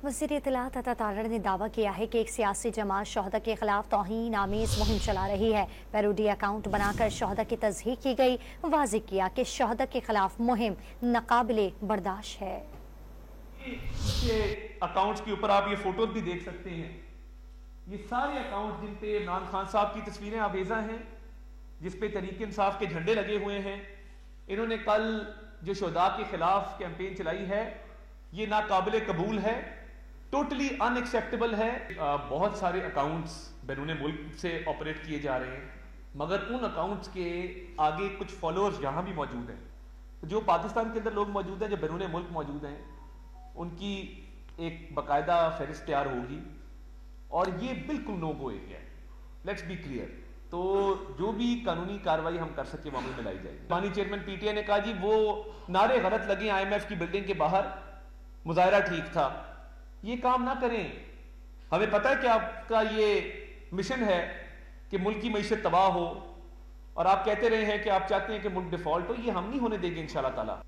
वज़ीर इत्तलात अता तारड़ ने दावा किया है कि एक सियासी जमात शोहदा के खिलाफ तौहीन आमीज़ मुहिम चला रही है। पैरोडी अकाउंट बनाकर शोहदा की तज़हीक की गई। वाज़ेह किया कि शोहदा के खिलाफ मुहिम नाकाबिले बर्दाश्त है। अकाउंट्स के ऊपर आप ये फोटोज भी देख सकते हैं। ये सारे अकाउंट जिन पे इमरान खान साहब की तस्वीरें आवेजा हैं, जिस पे तहरीक इंसाफ के झंडे लगे हुए हैं। इन्होंने कल जो शोहदा के खिलाफ कैंपेन चलाई है, ये नाकाबिले कबूल है, टोटली अनएक्सेप्टेबल है। बहुत सारे अकाउंट्स बैरून मुल्क से ऑपरेट किए जा रहे हैं, मगर उन अकाउंट्स के आगे कुछ फॉलोअर्स यहाँ भी मौजूद हैं। जो पाकिस्तान के अंदर लोग मौजूद हैं, जो बैरून मुल्क मौजूद हैं, उनकी एक बाकायदा फहरिस्त तैयार होगी और ये बिल्कुल नो गो एरिया है। Let's be clear. तो जो भी कानूनी कार्रवाई हम कर सके मामले में लाई जाएगी। पानी चेयरमैन पीटीआई ने कहा जी वो नारे गलत लगे IMF की बिल्डिंग के बाहर, मुजाहरा ठीक था। ये काम ना करें। हमें पता है कि आपका ये मिशन है कि मुल्क की मईशत तबाह हो, और आप कहते रहे हैं कि आप चाहते हैं कि मुल्क डिफॉल्ट हो। ये हम नहीं होने देंगे इंशाअल्लाह ताला।